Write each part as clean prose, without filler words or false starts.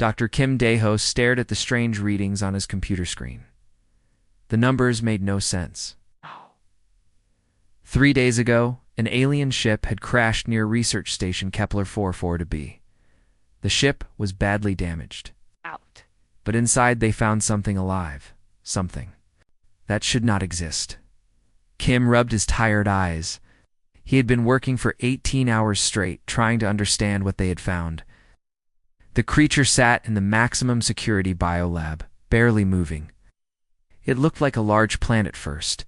Dr. Kim Dae-ho stared at the strange readings on his computer screen. The numbers made no sense. 3 days ago, an alien ship had crashed near research station Kepler 44b. The ship was badly damaged. But inside they found something alive. Something that should not exist. Kim rubbed his tired eyes. He had been working for 18 hours straight, trying to understand what they had found. The creature sat in the maximum security biolab, barely moving. It looked like a large plant at first.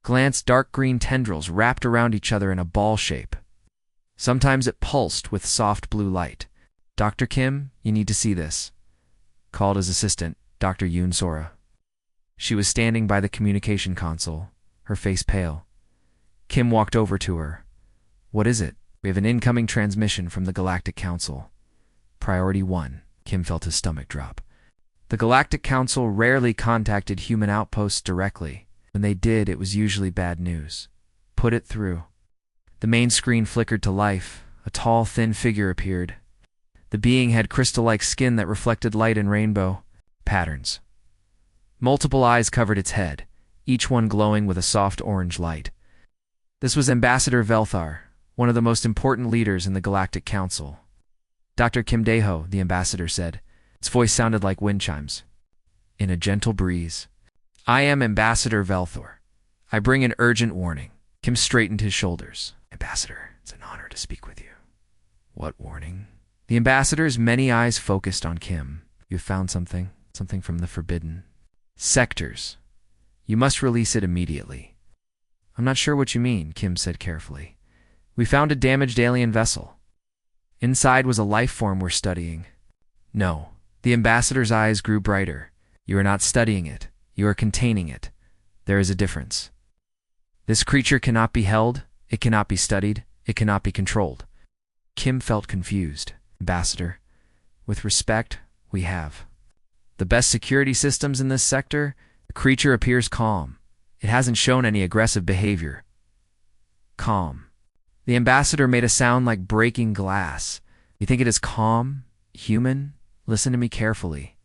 Glanced dark green tendrils wrapped around each other in a ball shape. Sometimes it pulsed with soft blue light. "Dr. Kim, you need to see this," called his assistant, Dr. Yoon Sora. She was standing by the communication console, her face pale. Kim walked over to her. "What is it?" "We have an incoming transmission from the Galactic Council. Priority 1. Kim felt his stomach drop. The Galactic Council rarely contacted human outposts directly. When they did, it was usually bad news. "Put it through." The main screen flickered to life. A tall, thin figure appeared. The being had crystal-like skin that reflected light and rainbow patterns. Multiple eyes covered its head, each one glowing with a soft orange light. This was Ambassador Velthar, one of the most important leaders in the Galactic Council. "Dr. Kim Dae-ho," the ambassador said. Its voice sounded like wind chimes. In a gentle breeze. "I am Ambassador Velthar. I bring an urgent warning." Kim straightened his shoulders. "Ambassador, it's an honor to speak with you." "What warning?" The ambassador's many eyes focused on Kim. "You found something from the forbidden sectors. You must release it immediately." "I'm not sure what you mean," Kim said carefully. "We found a damaged alien vessel. Inside was a life form we're studying." "No." The ambassador's eyes grew brighter. "You are not studying it. You are containing it. There is a difference. This creature cannot be held, it cannot be studied, it cannot be controlled." Kim felt confused. "Ambassador, with respect, we have the best security systems in this sector. The creature appears calm. It hasn't shown any aggressive behavior." "Calm." The ambassador made a sound like breaking glass. "You think it is calm? Human? Listen to me carefully.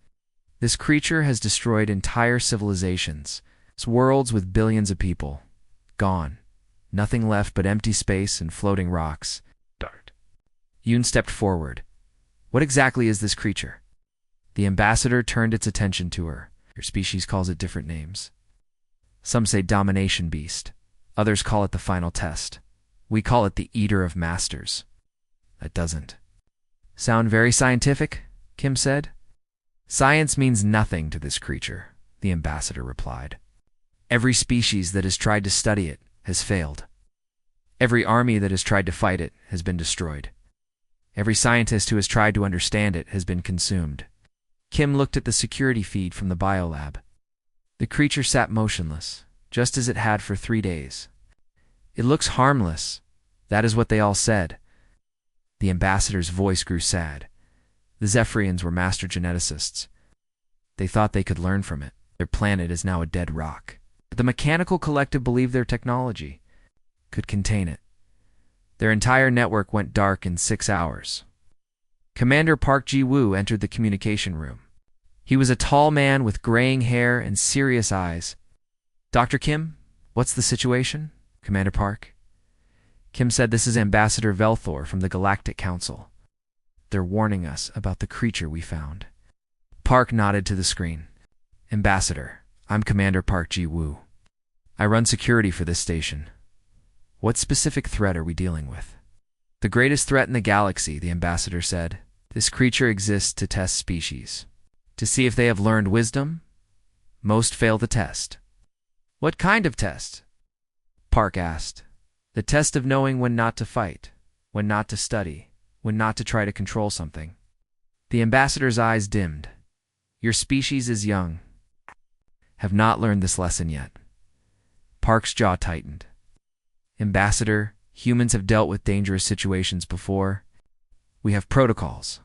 This creature has destroyed entire civilizations. It's worlds with billions of people. Gone. Nothing left but empty space and floating rocks." Dart. Yoon stepped forward. "What exactly is this creature?" The ambassador turned its attention to her. "Your species calls it different names. Some say domination beast. Others call it the final test. We call it the Eater of Masters." "That doesn't sound very scientific," Kim said. "Science means nothing to this creature," the ambassador replied. "Every species that has tried to study it has failed. Every army that has tried to fight it has been destroyed. Every scientist who has tried to understand it has been consumed." Kim looked at the security feed from the biolab. The creature sat motionless, just as it had for 3 days. "It looks harmless. That is what they all said." The ambassador's voice grew sad. The Zephyrians were master geneticists. They thought they could learn from it. Their planet is now a dead rock. But the mechanical collective believed their technology could contain it. Their entire network went dark in 6 hours. Commander Park Ji-woo entered the communication room. He was a tall man with graying hair and serious eyes. "Dr. Kim, what's the situation?" "Commander Park." Kim said, "This is Ambassador Velthar from the Galactic Council. They're warning us about the creature we found." Park nodded to the screen. "Ambassador, I'm Commander Park Ji-woo. I run security for this station. What specific threat are we dealing with?" "The greatest threat in the galaxy," the ambassador said. "This creature exists to test species, to see if they have learned wisdom. Most fail the test." "What kind of test?" Park asked. "The test of knowing when not to fight, when not to study, when not to try to control something." The ambassador's eyes dimmed. "Your species is young. Have not learned this lesson yet." Park's jaw tightened. "Ambassador, humans have dealt with dangerous situations before. We have protocols.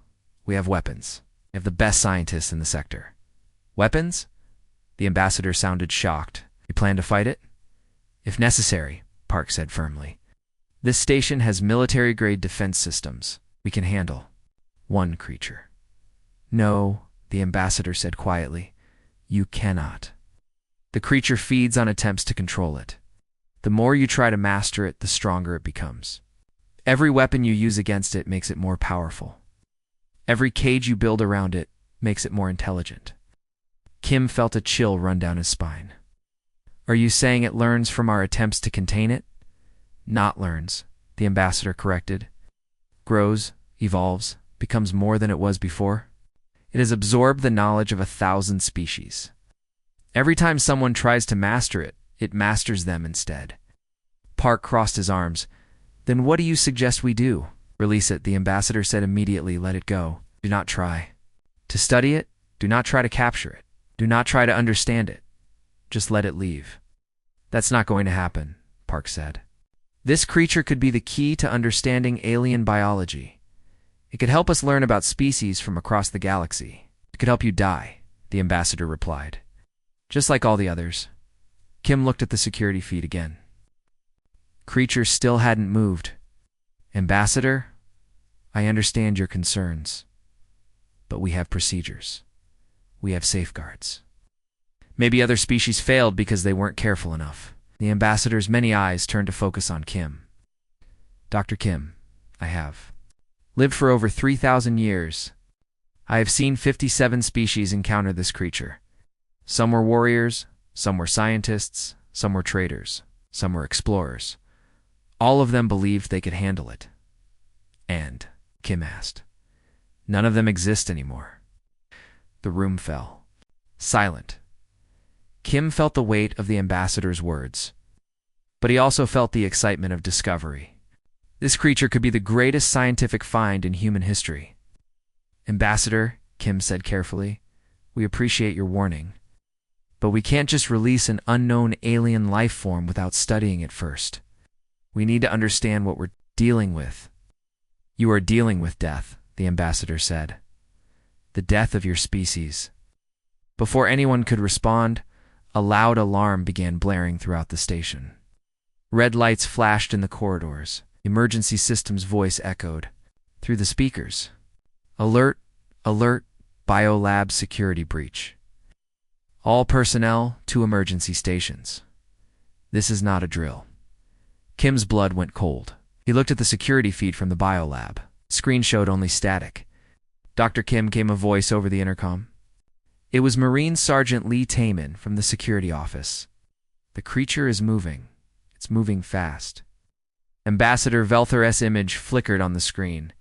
We have weapons. We have the best scientists in the sector." "Weapons?" The ambassador sounded shocked. "You plan to fight it?" "If necessary," Park said firmly. "This station has military-grade defense systems. We can handle one creature. No, the ambassador said quietly. You cannot. The creature feeds on attempts to control it. The more you try to master it, the stronger it becomes. Every weapon you use against it makes it more powerful. Every cage you build around it makes it more intelligent. Kim felt a chill run down his spine. Are you saying it learns from our attempts to contain it? Not learns, the ambassador corrected. Grows, evolves, becomes more than it was before. It has absorbed the knowledge of 1,000 species. Every time someone tries to master it, it masters them instead. Park crossed his arms. Then what do you suggest we do? Release it, the ambassador said immediately. Let it go. Do not try to study it. Do not try to capture it. Do not try to understand it. Just let it leave. That's not going to happen, Park said. This creature could be the key to understanding alien biology. It could help us learn about species from across the galaxy. It could help you die, the ambassador replied. Just like all the others. Kim looked at the security feed again. Creature still hadn't moved. Ambassador, I understand your concerns, but we have procedures. We have safeguards. Maybe other species failed because they weren't careful enough. The ambassador's many eyes turned to focus on Kim. Dr. Kim, I have lived for over 3,000 years. I have seen 57 species encounter this creature. Some were warriors, some were scientists, some were traders, some were explorers. All of them believed they could handle it. And, Kim asked, none of them exist anymore. The room fell. Silent. Kim felt the weight of the ambassador's words, but he also felt the excitement of discovery. This creature could be the greatest scientific find in human history. Ambassador, Kim said carefully, we appreciate your warning, but we can't just release an unknown alien life form without studying it first. We need to understand what we're dealing with. You are dealing with death, the ambassador said. The death of your species. Before anyone could respond, a loud alarm began blaring throughout the station. Red lights flashed in the corridors. Emergency systems' voice echoed through the speakers. Alert, alert, biolab security breach. All personnel to emergency stations. This is not a drill. Kim's blood went cold. He looked at the security feed from the biolab. Screen showed only static. Dr. Kim came a voice over the intercom. It was Marine Sergeant Lee Taman from the security office. The creature is moving. It's moving fast. Ambassador Velther's image flickered on the screen.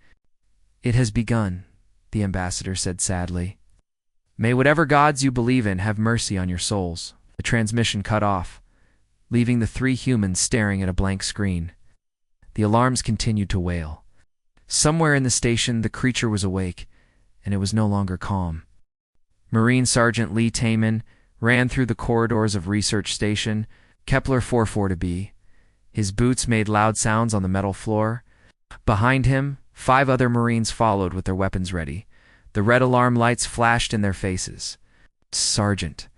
It has begun, the ambassador said sadly. May whatever gods you believe in have mercy on your souls. The transmission cut off, leaving the three humans staring at a blank screen. The alarms continued to wail. Somewhere in the station, the creature was awake, and it was no longer calm. Marine Sergeant Lee Taman ran through the corridors of Research Station, Kepler 44-B. His boots made loud sounds on the metal floor. Behind him, 5 other Marines followed with their weapons ready. The red alarm lights flashed in their faces. Sergeant.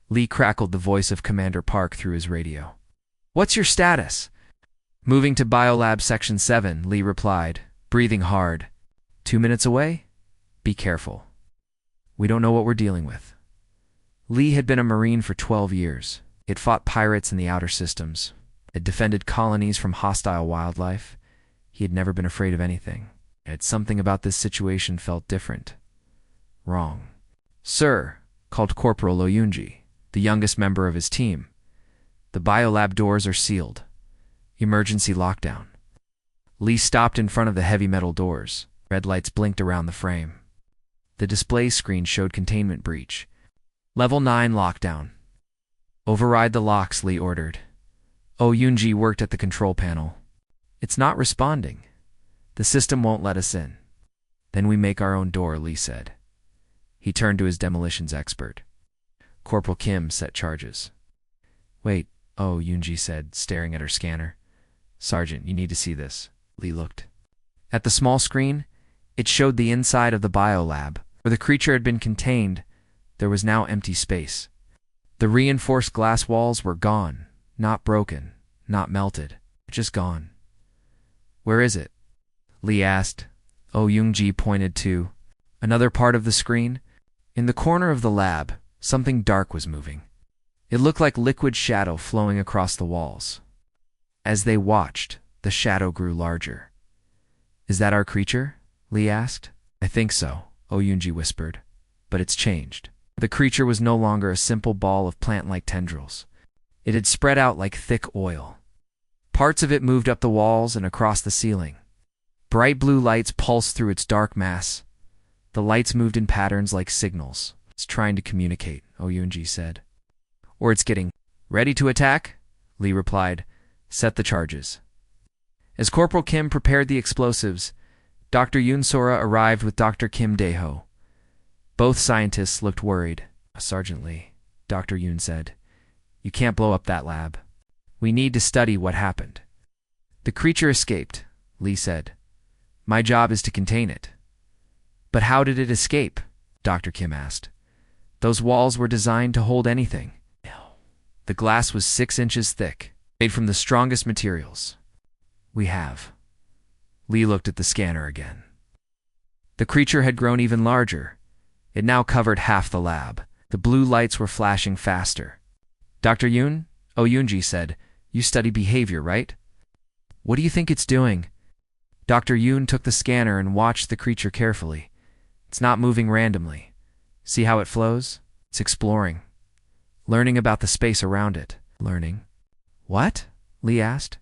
Lee crackled the voice of Commander Park through his radio. What's your status? Moving to Biolab Section 7, Lee replied, breathing hard. 2 minutes away? Be careful. We don't know what we're dealing with. Lee had been a Marine for 12 years. He had fought pirates in the outer systems, had defended colonies from hostile wildlife. He had never been afraid of anything. Yet something about this situation felt different. Wrong. Sir, called Corporal Oyunji, the youngest member of his team. The biolab doors are sealed. Emergency lockdown. Lee stopped in front of the heavy metal doors. Red lights blinked around the frame. The display screen showed containment breach. Level 9 lockdown. Override the locks, Lee ordered. Oyunji worked at the control panel. It's not responding. The system won't let us in. Then we make our own door, Lee said. He turned to his demolitions expert. Corporal Kim set charges. Wait, Oyunji said, staring at her scanner. Sergeant, you need to see this. Lee looked. At the small screen, it showed the inside of the biolab. Where the creature had been contained, there was now empty space. The reinforced glass walls were gone, not broken, not melted, just gone. Where is it? Lee asked. Oyunji pointed to Another part of the screen? In the corner of the lab, something dark was moving. It looked like liquid shadow flowing across the walls. As they watched, the shadow grew larger. Is that our creature? Lee asked. I think so, Oyunji whispered. But it's changed. The creature was no longer a simple ball of plant-like tendrils. It had spread out like thick oil. Parts of it moved up the walls and across the ceiling. Bright blue lights pulsed through its dark mass. The lights moved in patterns like signals. It's trying to communicate, Oyunji said. Or it's getting ready to attack? Lee replied. Set the charges. As Corporal Kim prepared the explosives, Dr. Yoon Sora arrived with Dr. Kim Dae-ho. Both scientists looked worried. Sergeant Lee, Dr. Yoon said, you can't blow up that lab. We need to study what happened. The creature escaped, Lee said. My job is to contain it. But how did it escape? Dr. Kim asked. Those walls were designed to hold anything. The glass was 6 inches thick, made from the strongest materials. We have. Lee looked at the scanner again. The creature had grown even larger. It now covered half the lab. The blue lights were flashing faster. Dr. Yoon, Oyunji said, you study behavior, right? What do you think it's doing? Dr. Yoon took the scanner and watched the creature carefully. It's not moving randomly. See how it flows? It's exploring. Learning about the space around it. Learning. What? Lee asked.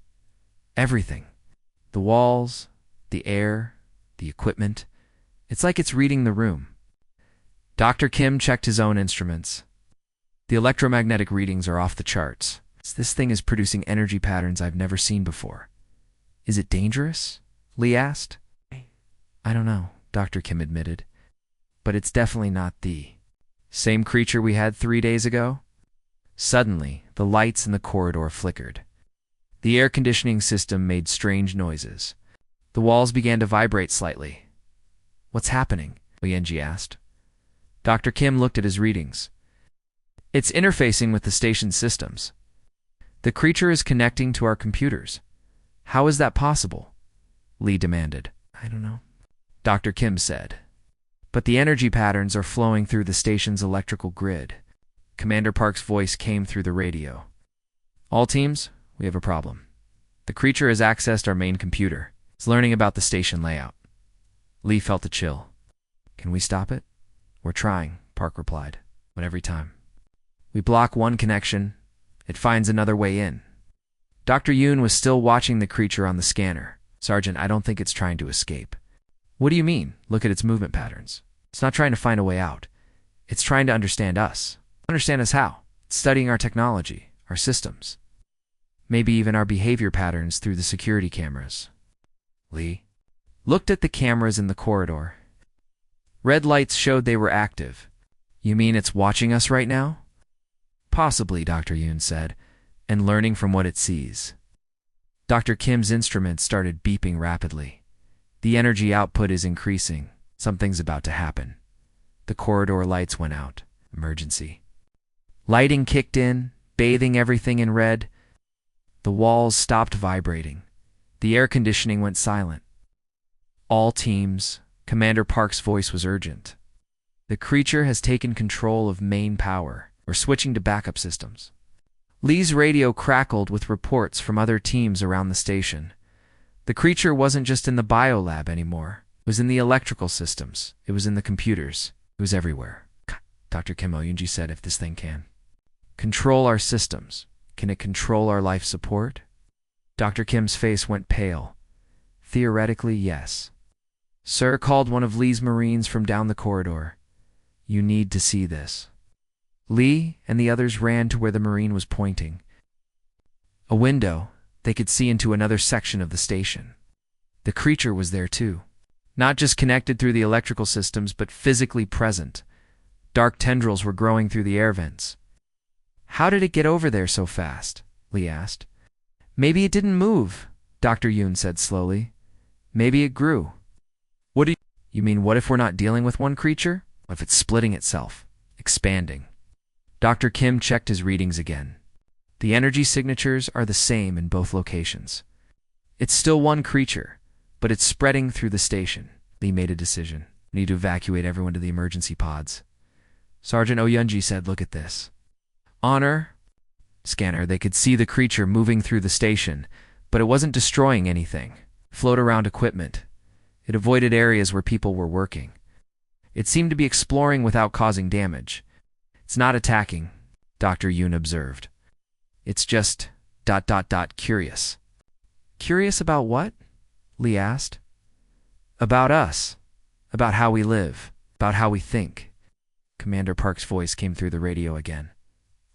Everything. The walls, the air, the equipment. It's like it's reading the room. Dr. Kim checked his own instruments. The electromagnetic readings are off the charts. This thing is producing energy patterns I've never seen before. Is it dangerous? Lee asked. I don't know, Dr. Kim admitted. But it's definitely not the same creature we had 3 days ago. Suddenly, the lights in the corridor flickered. The air conditioning system made strange noises. The walls began to vibrate slightly. What's happening? Oyunji asked. Dr. Kim looked at his readings. It's interfacing with the station's systems. The creature is connecting to our computers. How is that possible? Lee demanded. I don't know, Dr. Kim said. But the energy patterns are flowing through the station's electrical grid. Commander Park's voice came through the radio. All teams, we have a problem. The creature has accessed our main computer. It's learning about the station layout. Lee felt a chill. Can we stop it? We're trying, Park replied. But every time we block one connection, it finds another way in. Dr. Yoon was still watching the creature on the scanner. Sergeant, I don't think it's trying to escape. What do you mean? Look at its movement patterns. It's not trying to find a way out. It's trying to understand us. Understand us how? It's studying our technology, our systems. Maybe even our behavior patterns through the security cameras. Lee looked at the cameras in the corridor. Red lights showed they were active. You mean it's watching us right now? Possibly, Dr. Yoon said, and learning from what it sees. Dr. Kim's instrument started beeping rapidly. The energy output is increasing. Something's about to happen. The corridor lights went out. Emergency. Lighting kicked in, bathing everything in red. The walls stopped vibrating. The air conditioning went silent. All teams, Commander Park's voice was urgent. The creature has taken control of main power. We're switching to backup systems. Lee's radio crackled with reports from other teams around the station. The creature wasn't just in the biolab anymore. It was in the electrical systems. It was in the computers. It was everywhere. Dr. Kim Oyunji said, if this thing can control our systems, can it control our life support? Dr. Kim's face went pale. Theoretically, yes. Sir, called one of Lee's Marines from down the corridor. You need to see this. Lee and the others ran to where the Marine was pointing. A window. They could see into another section of the station. The creature was there too. Not just connected through the electrical systems, but physically present. Dark tendrils were growing through the air vents. How did it get over there so fast? Lee asked. Maybe it didn't move, Dr. Yoon said slowly. Maybe it grew. What do you mean, what if we're not dealing with one creature? What if it's splitting itself, expanding? Dr. Kim checked his readings again. The energy signatures are the same in both locations. It's still one creature, but it's spreading through the station. Lee made a decision. We need to evacuate everyone to the emergency pods. Sergeant Oyunji said, "Look at this." Honor scanner, they could see the creature moving through the station, but it wasn't destroying anything. Float around equipment. It avoided areas where people were working. It seemed to be exploring without causing damage. "It's not attacking," Dr. Yoon observed. "It's just ... curious." "Curious about what?" Lee asked. "About us. About how we live. About how we think." Commander Park's voice came through the radio again.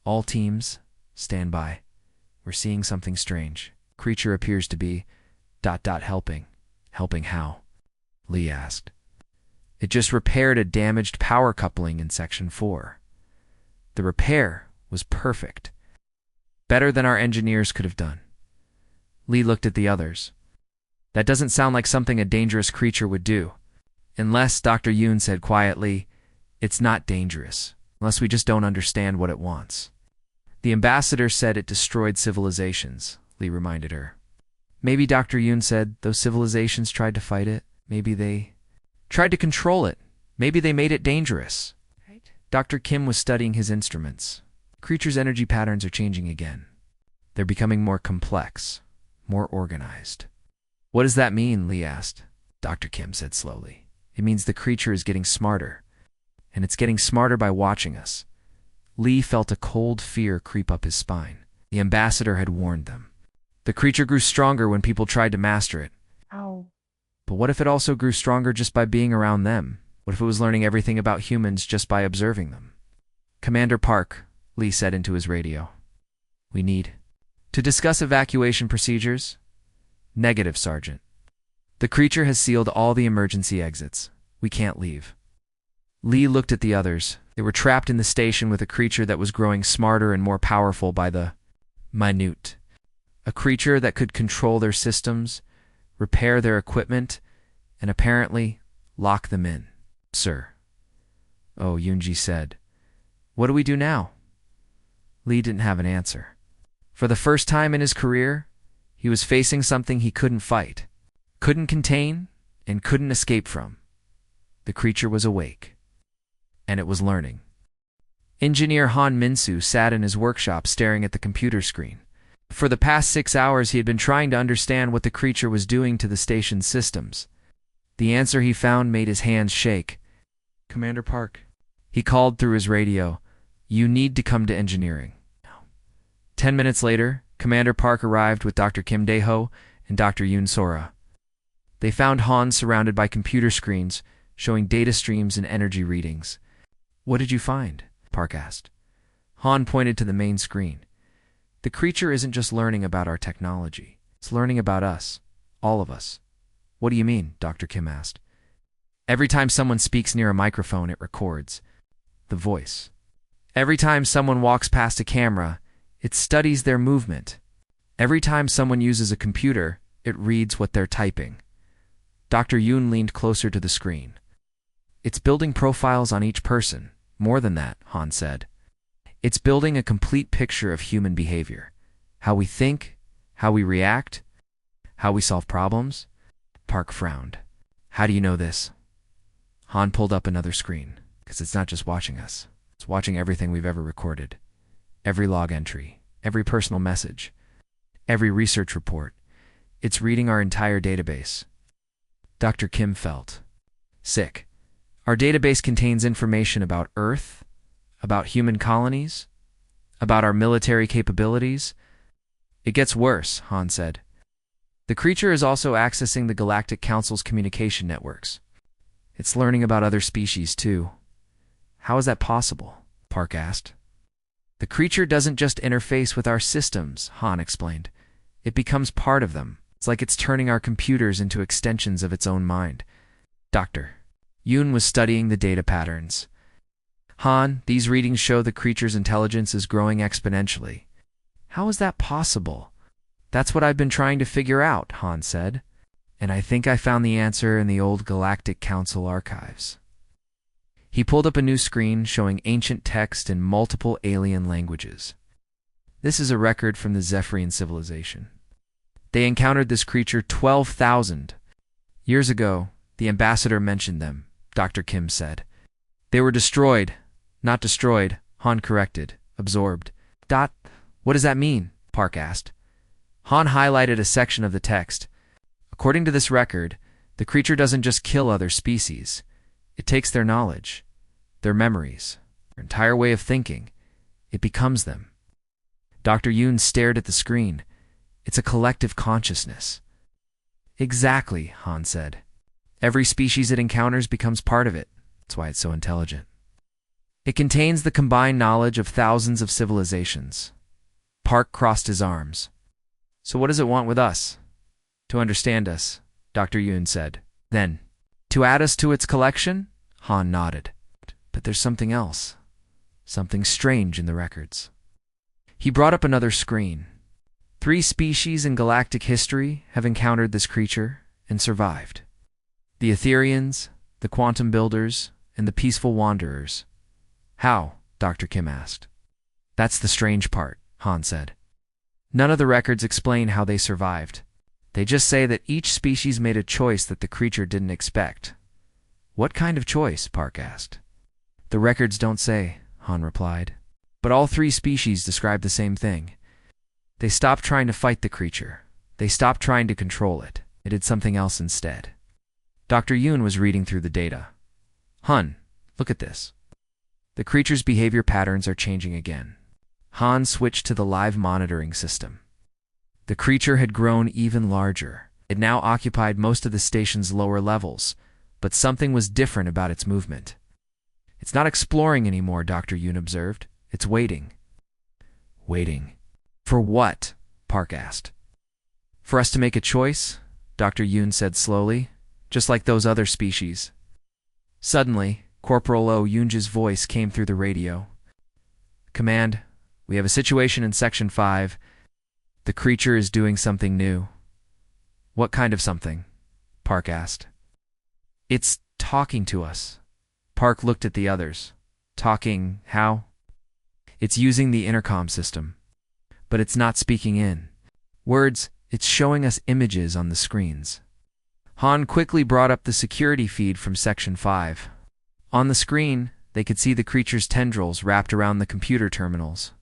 "All teams, stand by. We're seeing something strange. Creature appears to be ... helping." "Helping how?" Lee asked. "It just repaired a damaged power coupling in Section 4. The repair was perfect. Better than our engineers could have done." Lee looked at the others. "That doesn't sound like something a dangerous creature would do. Unless," Dr. Yoon said quietly, "it's not dangerous. Unless we just don't understand what it wants." "The ambassador said it destroyed civilizations," Lee reminded her. "Maybe," Dr. Yoon said, "those civilizations tried to fight it. Maybe they tried to control it. Maybe they made it dangerous." Right. Dr. Kim was studying his instruments. The creature's energy patterns are changing again. They're becoming more complex, more organized. "What does that mean?" Lee asked. Dr. Kim said slowly. "It means the creature is getting smarter. And it's getting smarter by watching us." Lee felt a cold fear creep up his spine. The ambassador had warned them. The creature grew stronger when people tried to master it. Ow. But what if it also grew stronger just by being around them? What if it was learning everything about humans just by observing them? "Commander Park," Lee said into his radio. "We need to discuss evacuation procedures." "Negative, Sergeant. The creature has sealed all the emergency exits. We can't leave." Lee looked at the others. They were trapped in the station with a creature that was growing smarter and more powerful by the minute. A creature that could control their systems, repair their equipment, and apparently lock them in. "Sir." "Oh," Yoonji said. "What do we do now?" Lee didn't have an answer. For the first time in his career, he was facing something he couldn't fight, couldn't contain, and couldn't escape from. The creature was awake, and it was learning. Engineer Han Minsu sat in his workshop staring at the computer screen. For the past 6 hours, he had been trying to understand what the creature was doing to the station's systems. The answer he found made his hands shake. "Commander Park," he called through his radio, "you need to come to engineering." 10 minutes later, Commander Park arrived with Dr. Kim Dae-ho and Dr. Yoon Sora. They found Han surrounded by computer screens showing data streams and energy readings. "What did you find?" Park asked. Han pointed to the main screen. "The creature isn't just learning about our technology. It's learning about us, all of us." "What do you mean?" Dr. Kim asked. "Every time someone speaks near a microphone, it records the voice. Every time someone walks past a camera, it studies their movement. Every time someone uses a computer, it reads what they're typing." Dr. Yoon leaned closer to the screen. "It's building profiles on each person. More than that," Han said. "It's building a complete picture of human behavior. How we think, how we react, how we solve problems." Park frowned. "How do you know this?" Han pulled up another screen. "Because it's not just watching us. It's watching everything we've ever recorded. Every log entry, every personal message, every research report. It's reading our entire database." Dr. Kim felt sick. "Our database contains information about Earth, about human colonies, about our military capabilities." "It gets worse," Han said. "The creature is also accessing the Galactic Council's communication networks. It's learning about other species, too." "How is that possible?" Park asked. "The creature doesn't just interface with our systems," Han explained. "It becomes part of them. It's like it's turning our computers into extensions of its own mind." Dr. Yoon was studying the data patterns. "Han, these readings show the creature's intelligence is growing exponentially." "How is that possible?" "That's what I've been trying to figure out," Han said. "And I think I found the answer in the old Galactic Council archives." He pulled up a new screen showing ancient text in multiple alien languages. "This is a record from the Zephyrian civilization. They encountered this creature 12,000 years ago. The ambassador mentioned them. Dr. Kim said. They were destroyed, not destroyed, Han corrected, absorbed. What does that mean? Park asked. Han highlighted a section of the text. According to this record, the creature doesn't just kill other species. It takes their knowledge, their memories, their entire way of thinking. It becomes them. Dr. Yoon stared at the screen. It's a collective consciousness. Exactly, Han said. Every species it encounters becomes part of it. That's why it's so intelligent. It contains the combined knowledge of thousands of civilizations. Park crossed his arms. So what does it want with us? To understand us, Dr. Yoon said. Then, to add us to its collection? Han nodded. But there's something else. Something strange in the records. He brought up another screen. 3 species in galactic history have encountered this creature and survived. The Etherians, the Quantum Builders, and the Peaceful Wanderers. How? Dr. Kim asked. That's the strange part, Han said. None of the records explain how they survived. They just say that each species made a choice that the creature didn't expect. What kind of choice? Park asked. The records don't say, Han replied. But all 3 species describe the same thing. They stopped trying to fight the creature. They stopped trying to control it. It did something else instead. Dr. Yoon was reading through the data. Han, look at this. The creature's behavior patterns are changing again. Han switched to the live monitoring system. The creature had grown even larger. It now occupied most of the station's lower levels, but something was different about its movement. It's not exploring anymore, Dr. Yoon observed. It's waiting. Waiting. For what? Park asked. For us to make a choice, Dr. Yoon said slowly, just like those other species. Suddenly, Corporal Oh Yoonja's voice came through the radio. Command, we have a situation in Section 5. The creature is doing something new. What kind of something? Park asked. It's talking to us. Park looked at the others. Talking how? It's using the intercom system. But it's not speaking in words, it's showing us images on the screens. Han quickly brought up the security feed from Section 5. On the screen, they could see the creature's tendrils wrapped around the computer terminals.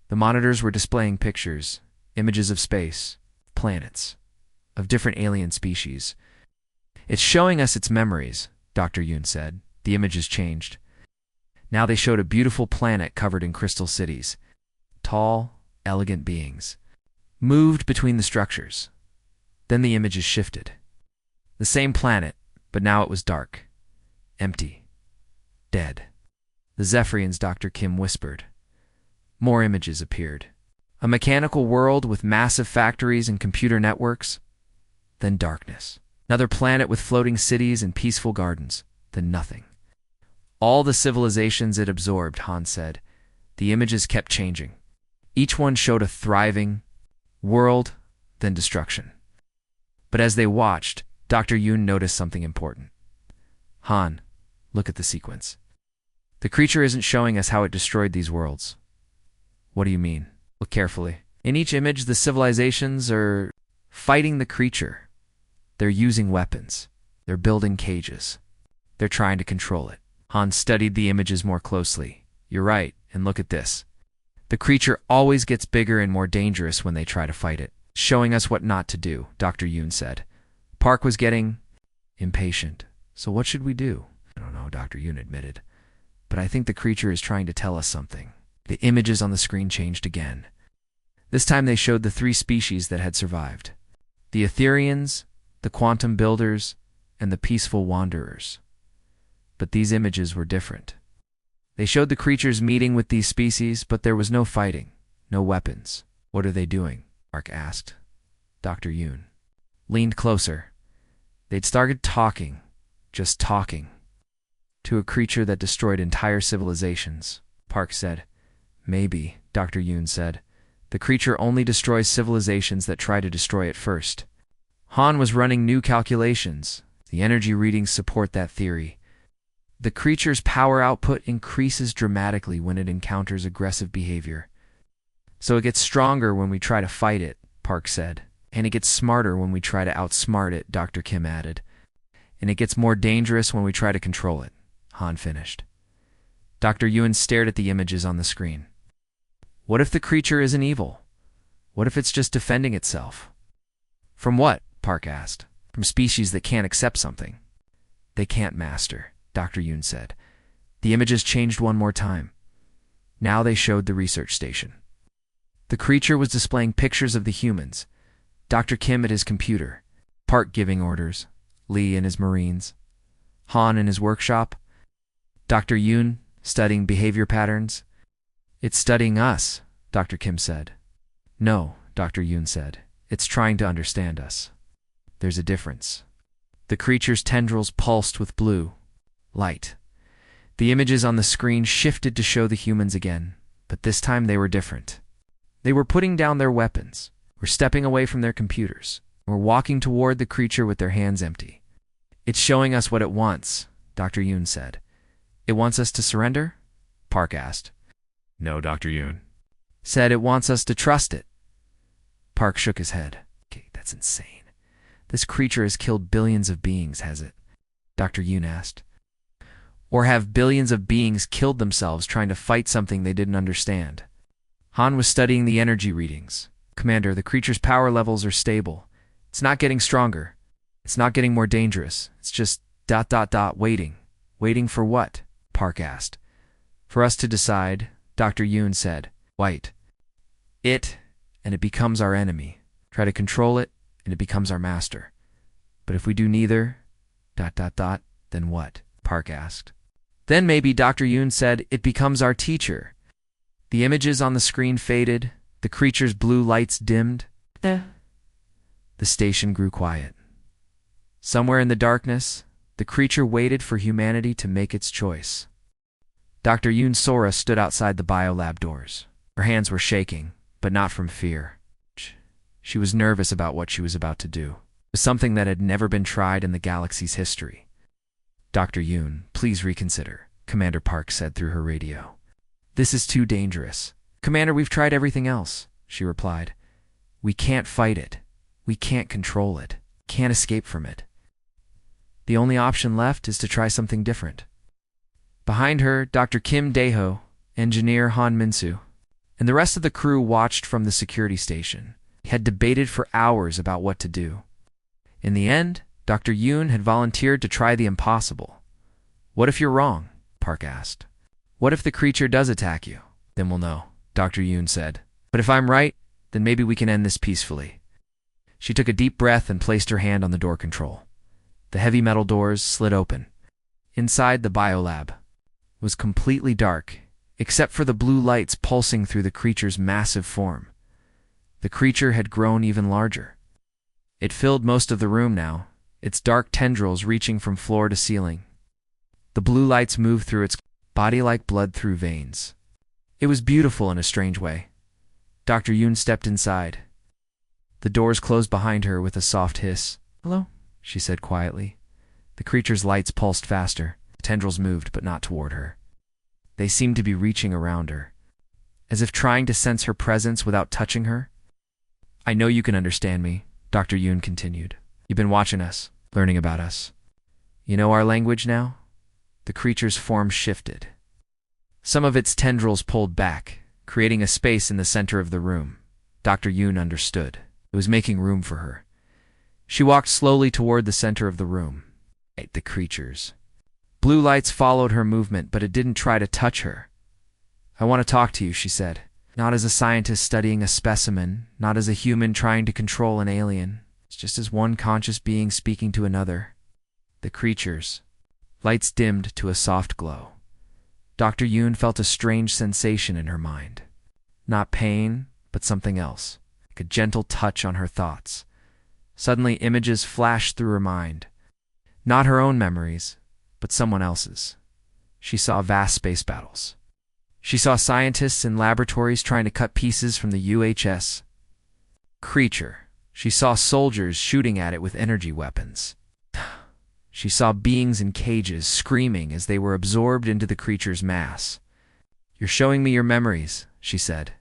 The monitors were displaying pictures, images of space, planets, of different alien species. It's showing us its memories, Dr. Yoon said. The images changed. Now they showed a beautiful planet covered in crystal cities. Tall, elegant beings moved between the structures. Then the images shifted. The same planet, but now it was dark, empty, dead. The Zephyrians, Dr. Kim whispered. More images appeared. A mechanical world with massive factories and computer networks. Then darkness. Another planet with floating cities and peaceful gardens. Then nothing. All the civilizations it absorbed, Han said. The images kept changing. Each one showed a thriving world, then destruction. But as they watched, Dr. Yoon noticed something important. Han, look at the sequence. The creature isn't showing us how it destroyed these worlds. What do you mean? Look carefully. In each image, the civilizations are fighting the creature. They're using weapons. They're building cages. They're trying to control it. Han studied the images more closely. You're right, and look at this. The creature always gets bigger and more dangerous when they try to fight it, showing us what not to do, Dr. Yoon said. Park was getting impatient. So what should we do? I don't know, Dr. Yoon admitted. But I think the creature is trying to tell us something. The images on the screen changed again. This time they showed the 3 species that had survived. The Etherians, the Quantum Builders, and the Peaceful Wanderers. But these images were different. They showed the creatures meeting with these species, but there was no fighting, no weapons. What are they doing? Park asked. Dr. Yoon leaned closer. They'd started talking, just talking, to a creature that destroyed entire civilizations. Park said. Maybe, Dr. Yoon said. The creature only destroys civilizations that try to destroy it first. Han was running new calculations. The energy readings support that theory. The creature's power output increases dramatically when it encounters aggressive behavior. So it gets stronger when we try to fight it, Park said. And it gets smarter when we try to outsmart it, Dr. Kim added. And it gets more dangerous when we try to control it, Han finished. Dr. Yuan stared at the images on the screen. What if the creature isn't evil? What if it's just defending itself? From what? Park asked. From species that can't accept something. They can't, Master, Dr. Yuan said. The images changed one more time. Now they showed the research station. The creature was displaying pictures of the humans. Dr. Kim at his computer, Park giving orders, Lee and his Marines, Han in his workshop, Dr. Yuan studying behavior patterns. It's studying us, Dr. Kim said. No, Dr. Yuan said. It's trying to understand us. There's a difference. The creature's tendrils pulsed with blue light. The images on the screen shifted to show the humans again, but this time they were different. They were putting down their weapons, were stepping away from their computers, were walking toward the creature with their hands empty. It's showing us what it wants, Dr. Yuan said. It wants us to surrender? Park asked. No, Dr. Yuan said it wants us to trust it. Park shook his head. Okay, that's insane. This creature has killed billions of beings, has it? Dr. Yuan asked. Or have billions of beings killed themselves trying to fight something they didn't understand? Han was studying the energy readings. Commander, the creature's power levels are stable. It's not getting stronger. It's not getting more dangerous. It's just ... waiting. Waiting for what? Park asked. For us to decide, Dr. Yuan said. Wait. It, and it becomes our enemy. Try to control it, and it becomes our master. But if we do neither, ... then what? Park asked. Then maybe, Dr. Yuan said, it becomes our teacher. The images on the screen faded, the creature's blue lights dimmed. The station grew quiet. Somewhere in the darkness, the creature waited for humanity to make its choice. Dr. Yuan Sora stood outside the biolab doors. Her hands were shaking, but not from fear. She was nervous about what she was about to do. It was something that had never been tried in the galaxy's history. Dr. Yuan, please reconsider, Commander Park said through her radio. This is too dangerous. Commander, we've tried everything else, she replied. We can't fight it. We can't control it. Can't escape from it. The only option left is to try something different. Behind her, Dr. Kim Daeho, engineer Han Minsu, and the rest of the crew watched from the security station. They had debated for hours about what to do. In the end, Dr. Yuan had volunteered to try the impossible. What if you're wrong? Park asked. What if the creature does attack you? Then we'll know, Dr. Yuan said. But if I'm right, then maybe we can end this peacefully. She took a deep breath and placed her hand on the door control. The heavy metal doors slid open. Inside the biolab was completely dark, except for the blue lights pulsing through the creature's massive form. The creature had grown even larger. It filled most of the room now, its dark tendrils reaching from floor to ceiling. The blue lights moved through its body like blood through veins. It was beautiful in a strange way. Dr. Yuan stepped inside. The doors closed behind her with a soft hiss. Hello, she said quietly. The creature's lights pulsed faster. The tendrils moved, but not toward her. They seemed to be reaching around her, as if trying to sense her presence without touching her. I know you can understand me, Dr. Yuan continued. You've been watching us, learning about us. You know our language now? The creature's form shifted. Some of its tendrils pulled back, creating a space in the center of the room. Dr. Yuan understood. It was making room for her. She walked slowly toward the center of the room. The creatures. Blue lights followed her movement, but it didn't try to touch her. I want to talk to you, she said. Not as a scientist studying a specimen, not as a human trying to control an alien. It's just as one conscious being speaking to another. The creatures. Lights dimmed to a soft glow. Dr. Yuan felt a strange sensation in her mind. Not pain, but something else. Like a gentle touch on her thoughts. Suddenly images flashed through her mind. Not her own memories, but someone else's. She saw vast space battles. She saw scientists in laboratories trying to cut pieces from the UHS creature. She saw soldiers shooting at it with energy weapons. She saw beings in cages screaming as they were absorbed into the creature's mass. You're showing me your memories, she said.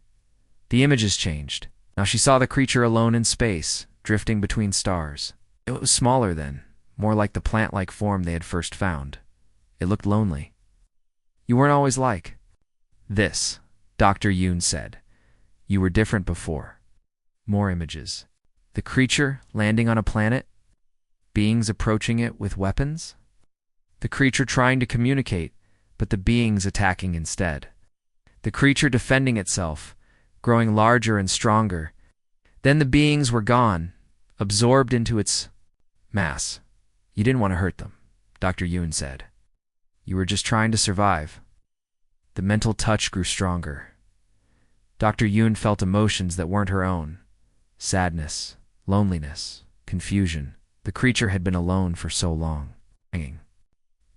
The images changed. Now she saw the creature alone in space, drifting between stars. It was smaller then, more like the plant-like form they had first found. It looked lonely. You weren't always like this, Dr. Yoon said. You were different before. More images. The creature landing on a planet? Beings approaching it with weapons? The creature trying to communicate, but the beings attacking instead. The creature defending itself, growing larger and stronger. Then the beings were gone, absorbed into its mass. You didn't want to hurt them, Dr. Yoon said. You were just trying to survive. The mental touch grew stronger. Dr. Yoon felt emotions that weren't her own. Sadness, loneliness, confusion. The creature had been alone for so long.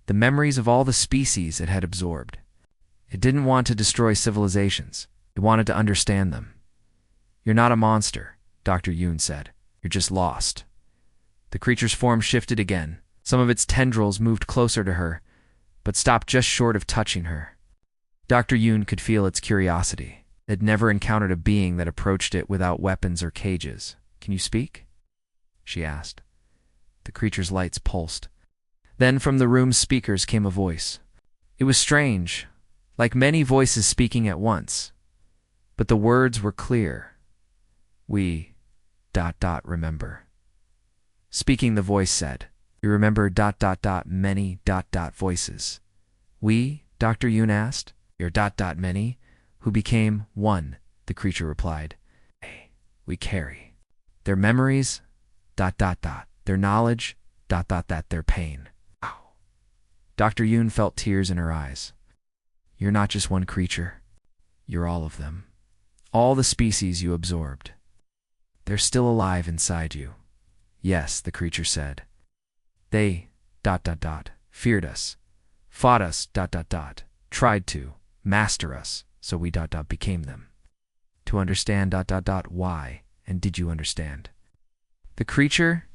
The memories of all the species it had absorbed. It didn't want to destroy civilizations. It wanted to understand them. You're not a monster, Dr. Yoon said. You're just lost. The creature's form shifted again. Some of its tendrils moved closer to her, but stopped just short of touching her. Dr. Yoon could feel its curiosity. It had never encountered a being that approached it without weapons or cages. Can you speak? She asked. The creature's lights pulsed. Then from the room's speakers came a voice. It was strange, like many voices speaking at once. But the words were clear. We, remember. Speaking, the voice said, You remember many voices. We, Dr. Yoon asked. Your many, who became one, the creature replied. We carry. Their memories, their knowledge, their pain. Ow. Dr. Yoon felt tears in her eyes. You're not just one creature. You're all of them. All the species you absorbed. They're still alive inside you. Yes, the creature said. They, feared us, fought us, tried to, master us, so we, became them. To understand, why, and did you understand? The creature,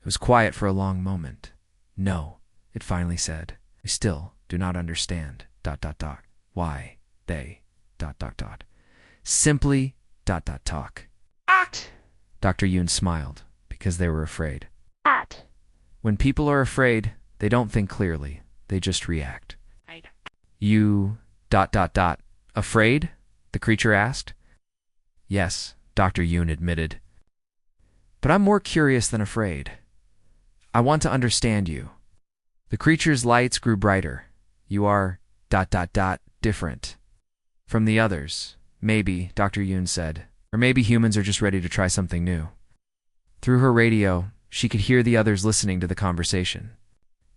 it was quiet for a long moment. No, it finally said. I still do not understand, why, they, Simply, talk. Act. Dr. Yoon smiled, because they were afraid. Act. When people are afraid, they don't think clearly. They just react. You, afraid? The creature asked. Yes, Dr. Yoon admitted. But I'm more curious than afraid. I want to understand you. The creature's lights grew brighter. You are, different. From the others. Maybe, Dr. Yoon said. Or maybe humans are just ready to try something new. Through her radio, she could hear the others listening to the conversation.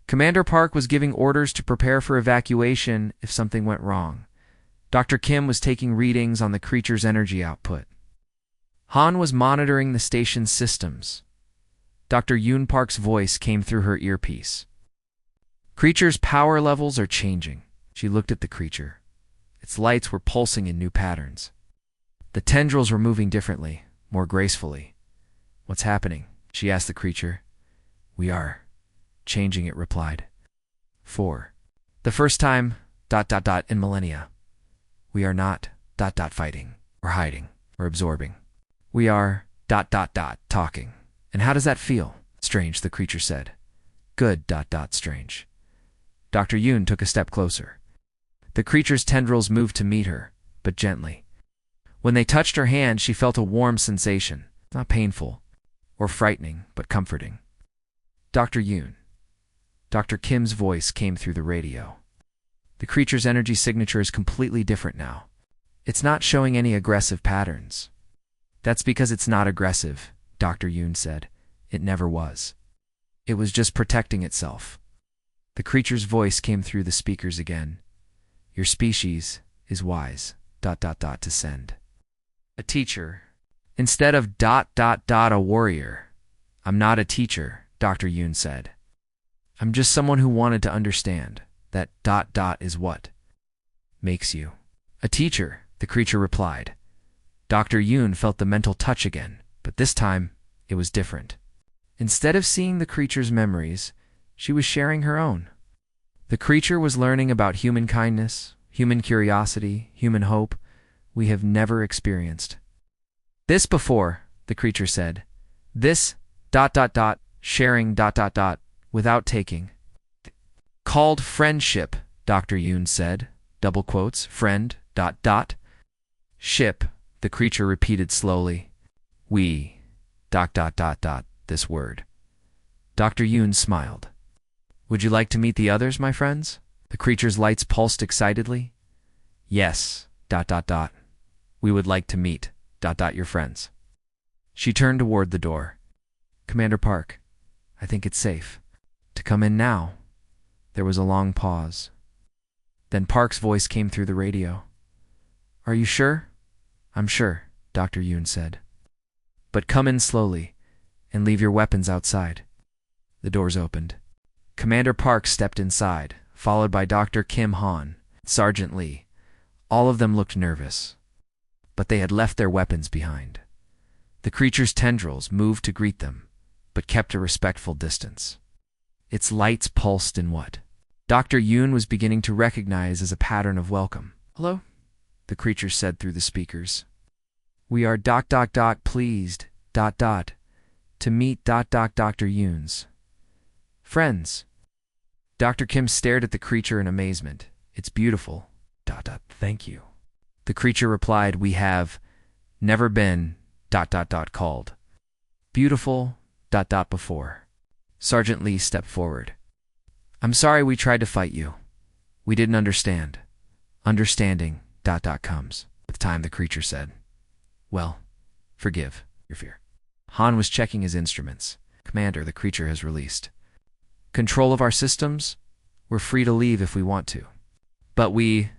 Commander Park was giving orders to prepare for evacuation if something went wrong. Dr. Kim was taking readings on the creature's energy output. Han was monitoring the station's systems. Dr. Yoon Park's voice came through her earpiece. Creature's power levels are changing. She looked at the creature. Its lights were pulsing in new patterns. The tendrils were moving differently, more gracefully. What's happening? She asked the creature. We are changing, it replied. For the first time, in millennia. We are not, fighting, or hiding, or absorbing. We are, talking. And how does that feel? Strange, the creature said. Good, strange. Dr. Yoon took a step closer. The creature's tendrils moved to meet her, but gently. When they touched her hand, she felt a warm sensation, not painful or frightening, but comforting. Dr. Yoon. Dr. Kim's voice came through the radio. The creature's energy signature is completely different now. It's not showing any aggressive patterns. That's because it's not aggressive, Dr. Yoon said. It never was. It was just protecting itself. The creature's voice came through the speakers again. Your species is wise, to send. A teacher. Instead of a warrior. I'm not a teacher, Dr. Yoon said. I'm just someone who wanted to understand that is what makes you. A teacher, the creature replied. Dr. Yoon felt the mental touch again, but this time it was different. Instead of seeing the creature's memories, she was sharing her own. The creature was learning about human kindness, human curiosity, human hope we have never experienced. This before, the creature said. This, sharing, without taking. Called friendship, Dr. Yoon said, double quotes, friend, ... Ship, the creature repeated slowly. We, ... this word. Dr. Yoon smiled. Would you like to meet the others, my friends? The creature's lights pulsed excitedly. Yes, ... We would like to meet ... your friends. She turned toward the door. Commander Park, I think it's safe to come in now. There was a long pause. Then Park's voice came through the radio. Are you sure? I'm sure, Dr. Yoon said. But come in slowly and leave your weapons outside. The doors opened. Commander Park stepped inside, followed by Dr. Kim Han, Sergeant Lee. All of them looked nervous, but they had left their weapons behind. The creature's tendrils moved to greet them, but kept a respectful distance. Its lights pulsed in what Dr. Yoon was beginning to recognize as a pattern of welcome. Hello? The creature said through the speakers. We are ... pleased ... to meet ... Dr. Yoon's friends. Dr. Kim stared at the creature in amazement. It's beautiful ... Thank you. The creature replied, we have never been ... called beautiful ... before. Sergeant Lee stepped forward. I'm sorry we tried to fight you. We didn't understand. Understanding ... comes with time, the creature said. Well, forgive your fear. Han was checking his instruments. Commander, the creature has released control of our systems. We're free to leave if we want to. But we ...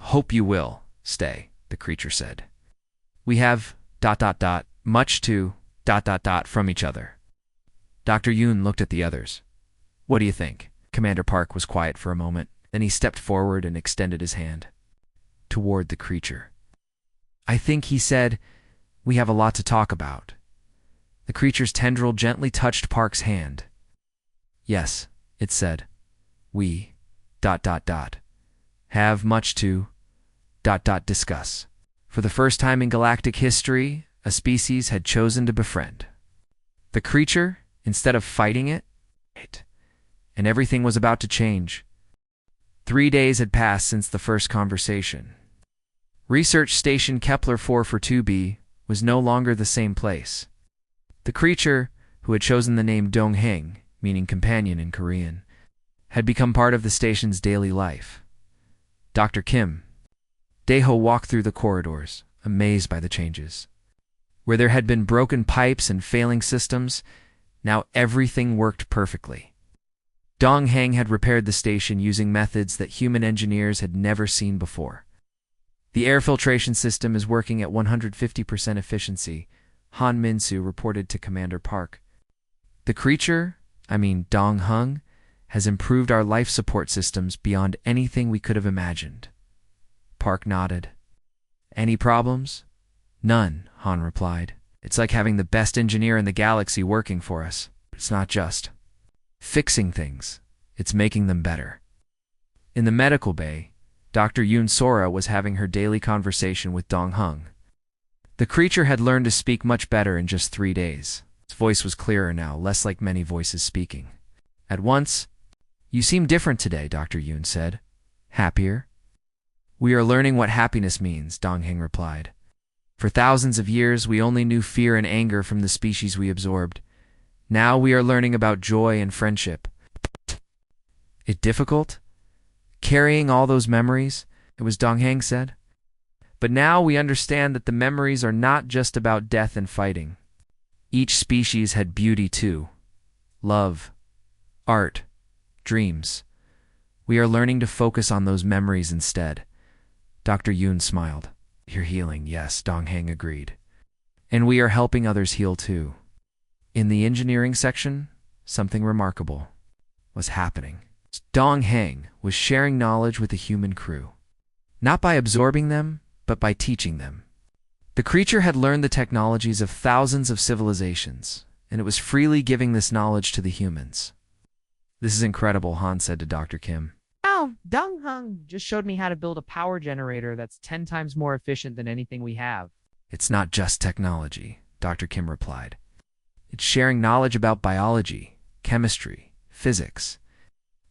hope you will stay, the creature said. We have ... much to ... from each other. Dr. Yoon looked at the others. What do you think? Commander Park was quiet for a moment. Then he stepped forward and extended his hand toward the creature. I think, he said, we have a lot to talk about. The creature's tendril gently touched Park's hand. Yes, it said. We ... have much to ... discuss. For the first time in galactic history, a species had chosen to befriend the creature instead of fighting it, and everything was about to change. 3 days had passed since the first conversation. Research Station Kepler-442b was no longer the same place. The creature, who had chosen the name Dong-Heng, meaning companion in Korean, had become part of the station's daily life. Dr. Kim, Daeho walked through the corridors, amazed by the changes. Where there had been broken pipes and failing systems, now everything worked perfectly. Dong-Heng had repaired the station using methods that human engineers had never seen before. The air filtration system is working at 150% efficiency, Han Min-soo reported to Commander Park. The creature, Dong-Heng, has improved our life support systems beyond anything we could have imagined. Park nodded. Any problems? None, Han replied. It's like having the best engineer in the galaxy working for us. It's not just fixing things, it's making them better. In the medical bay, Dr. Yoon Sora was having her daily conversation with Dong-Heng. The creature had learned to speak much better in just 3 days. Its voice was clearer now, less like many voices speaking. At once, you seem different today, Dr. Yoon said. Happier? We are learning what happiness means, Dong-Heng replied. For thousands of years, we only knew fear and anger from the species we absorbed. Now we are learning about joy and friendship. It difficult? Carrying all those memories, it was Dong-Heng said. But now we understand that the memories are not just about death and fighting. Each species had beauty too. Love, art, dreams. We are learning to focus on those memories instead. Dr. Yoon smiled. You're healing, yes, Dong-Heng agreed. And we are helping others heal too. In the engineering section, something remarkable was happening. Dong-Heng was sharing knowledge with the human crew. Not by absorbing them, but by teaching them. The creature had learned the technologies of thousands of civilizations, and it was freely giving this knowledge to the humans. This is incredible, Han said to Dr. Kim. Oh, Dong-Heng just showed me how to build a power generator that's 10 times more efficient than anything we have. It's not just technology, Dr. Kim replied. It's sharing knowledge about biology, chemistry, physics,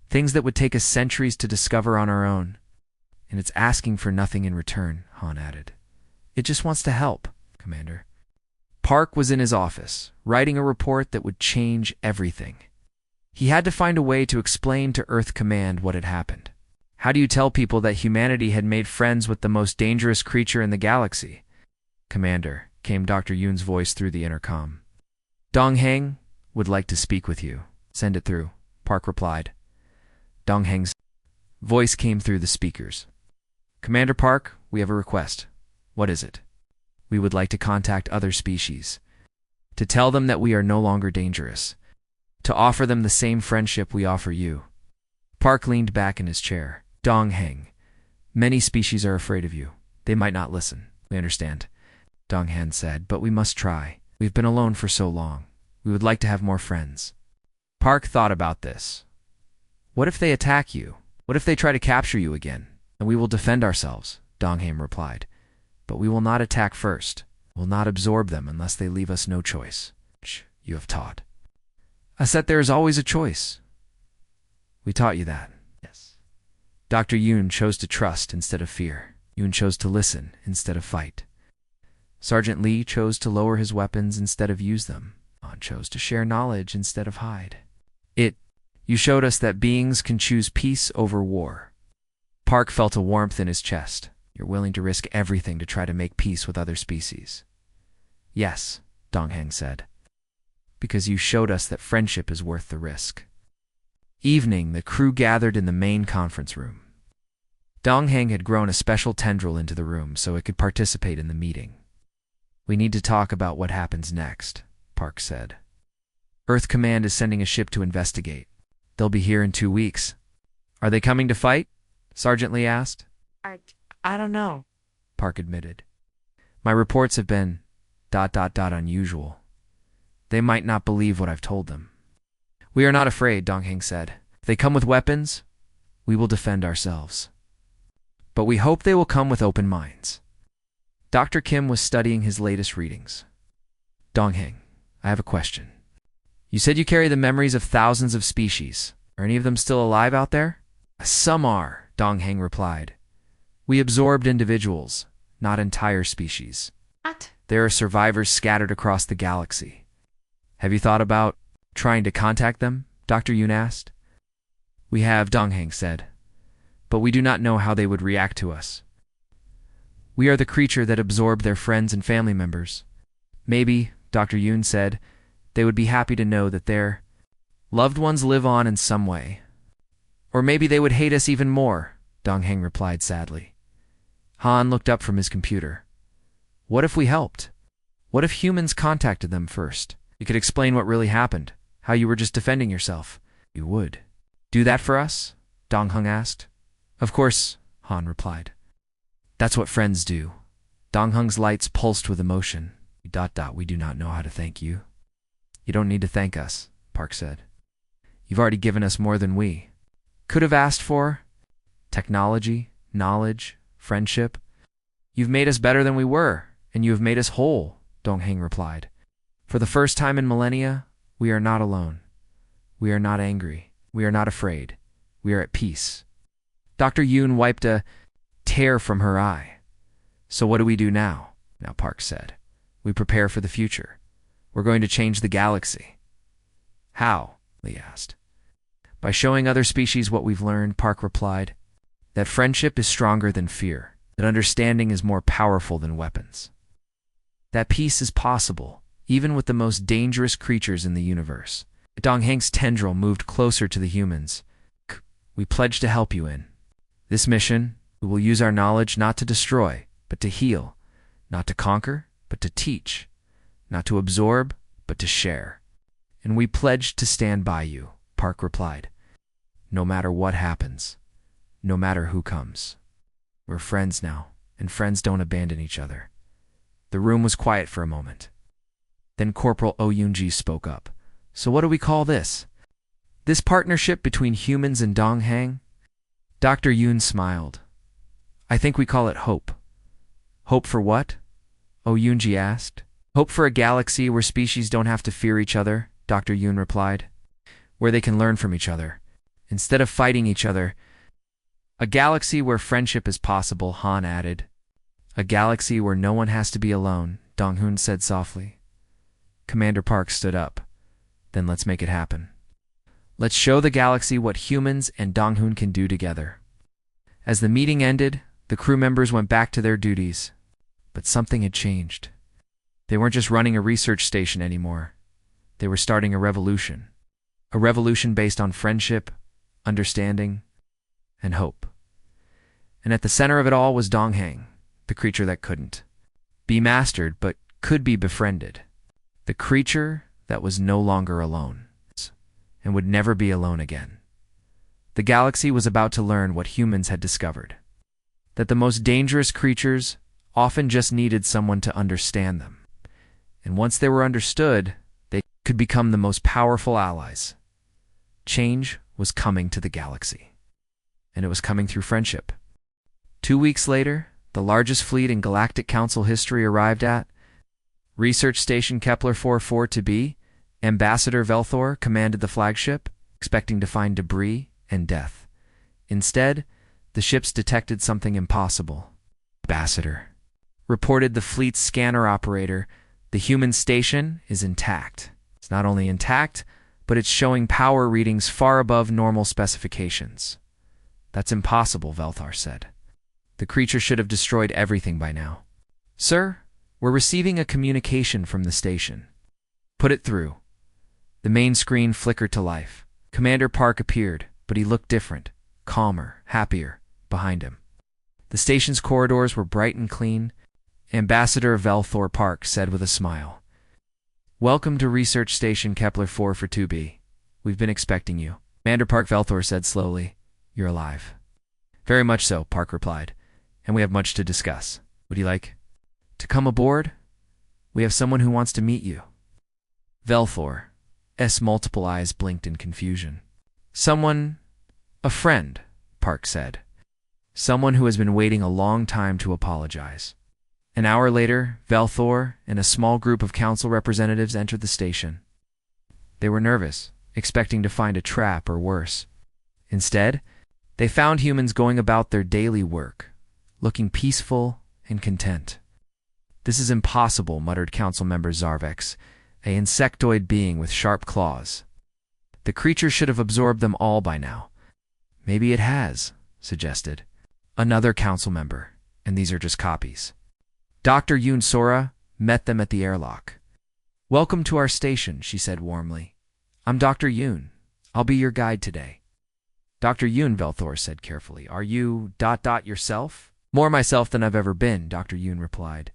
things that would take us centuries to discover on our own. And it's asking for nothing in return, Han added. It just wants to help, Commander. Park was in his office, writing a report that would change everything. He had to find a way to explain to Earth Command what had happened. How do you tell people that humanity had made friends with the most dangerous creature in the galaxy? Commander, came Dr. Yoon's voice through the intercom. Dong Heng would like to speak with you. Send it through, Park replied. Dong Heng's voice came through the speakers. Commander Park, we have a request. What is it? We would like to contact other species, to tell them that we are no longer dangerous, to offer them the same friendship we offer you. Park leaned back in his chair. Dong Heng, many species are afraid of you. They might not listen. We understand, Dong Heng said, but we must try. We've been alone for so long. We would like to have more friends. Park thought about this. What if they attack you? What if they try to capture you again? And we will defend ourselves, Dong Heng replied. But we will not attack first. We will not absorb them unless they leave us no choice. You have taught us that there is always a choice. We taught you that. Yes. Dr. Yoon chose to trust instead of fear. Yoon chose to listen instead of fight. Sergeant Lee chose to lower his weapons instead of use them. Han chose to share knowledge instead of hide. You showed us that beings can choose peace over war. Park felt a warmth in his chest. You're willing to risk everything to try to make peace with other species. Yes, Dong Heng said. Because you showed us that friendship is worth the risk. Evening, the crew gathered in the main conference room. Dong Heng had grown a special tendril into the room so it could participate in the meeting. We need to talk about what happens next, Park said. Earth Command is sending a ship to investigate. They'll be here in 2 weeks. Are they coming to fight? Sergeant Lee asked. I don't know, Park admitted. My reports have been ... unusual. They might not believe what I've told them. We are not afraid, Dong Heng said. If they come with weapons, we will defend ourselves. But we hope they will come with open minds. Dr. Kim was studying his latest readings. Dong Heng, I have a question. You said you carry the memories of thousands of species. Are any of them still alive out there? Some are, Dong Heng replied. We absorbed individuals, not entire species. What? There are survivors scattered across the galaxy. Have you thought about trying to contact them? Dr. Yoon asked. We have, Dong Heng said. But we do not know how they would react to us. We are the creature that absorbed their friends and family members. Maybe, Dr. Yoon said, they would be happy to know that their loved ones live on in some way. Or maybe they would hate us even more, Dong Heng replied sadly. Han looked up from his computer. What if we helped? What if humans contacted them first? You could explain what really happened, how you were just defending yourself. You would. Do that for us? Dong Heng asked. Of course, Han replied. That's what friends do. Dong Heng's lights pulsed with emotion. ... We do not know how to thank you. You don't need to thank us, Park said. You've already given us more than we could have asked for. Technology, knowledge, friendship. You've made us better than we were, and you have made us whole, Dong Heng replied. For the first time in millennia, we are not alone. We are not angry. We are not afraid. We are at peace. Dr. Yoon wiped a tear from her eye. So what do we do now? Now, Park said. We prepare for the future. We're going to change the galaxy. How? Lee asked. By showing other species what we've learned, Park replied. That friendship is stronger than fear. That understanding is more powerful than weapons. That peace is possible, even with the most dangerous creatures in the universe. Dong Heng's tendril moved closer to the humans. We pledge to help you in this mission. We will use our knowledge not to destroy, but to heal. Not to conquer, but to teach. Not to absorb, but to share. And we pledge to stand by you, Park replied. No matter what happens. No matter who comes. We're friends now, and friends don't abandon each other. The room was quiet for a moment. Then Corporal Oh Yoon-ji spoke up. So what do we call this? This partnership between humans and Dong Heng? Dr. Yoon smiled. I think we call it hope. Hope for what? Oh Yoon-ji asked. Hope for a galaxy where species don't have to fear each other, Dr. Yoon replied. where they can learn from each other, instead of fighting each other. A galaxy where friendship is possible, Han added. A galaxy where no one has to be alone, Dong-hun said softly. Commander Park stood up. Then let's make it happen. Let's show the galaxy what humans and Dong-hun can do together. As the meeting ended, the crew members went back to their duties. But something had changed. They weren't just running a research station anymore. They were starting a revolution. A revolution based on friendship, understanding, and hope. And at the center of it all was Dong-hang, the creature that couldn't be mastered but could be befriended. The creature that was no longer alone and would never be alone again. The galaxy was about to learn what humans had discovered. That the most dangerous creatures often just needed someone to understand them. And once they were understood, they could become the most powerful allies. Change was coming to the galaxy. And it was coming through friendship. 2 weeks later, the largest fleet in Galactic Council history arrived at Research Station Kepler-44 to be. Ambassador Velthor commanded the flagship, expecting to find debris and death. Instead, the ships detected something impossible. Ambassador reported the fleet's scanner operator, the human station is intact. It's not only intact, but it's showing power readings far above normal specifications. That's impossible, Velthor said. The creature should have destroyed everything by now. Sir, we're receiving a communication from the station. Put it through. The main screen flickered to life. Commander Park appeared, but he looked different, calmer, happier, behind him. The station's corridors were bright and clean. Ambassador Velthor Park said with a smile. Welcome to Research Station Kepler-4 for 2B. We've been expecting you. Commander Park Velthor said slowly. You're alive. Very much so, Park replied. And we have much to discuss. Would you like to come aboard? We have someone who wants to meet you. Velthor's multiple eyes blinked in confusion. Someone, a friend, Park said. Someone who has been waiting a long time to apologize. An hour later, Velthor and a small group of council representatives entered the station. They were nervous, expecting to find a trap or worse. Instead, they found humans going about their daily work, looking peaceful and content. This is impossible, muttered Council Member Zarvex, an insectoid being with sharp claws. The creature should have absorbed them all by now. Maybe it has, suggested another council member, and these are just copies. Dr. Yoon Sora met them at the airlock. Welcome to our station, she said warmly. I'm Dr. Yoon. I'll be your guide today. Dr. Yoon, Velthor said carefully. Are you ... yourself? More myself than I've ever been, Dr. Yoon replied.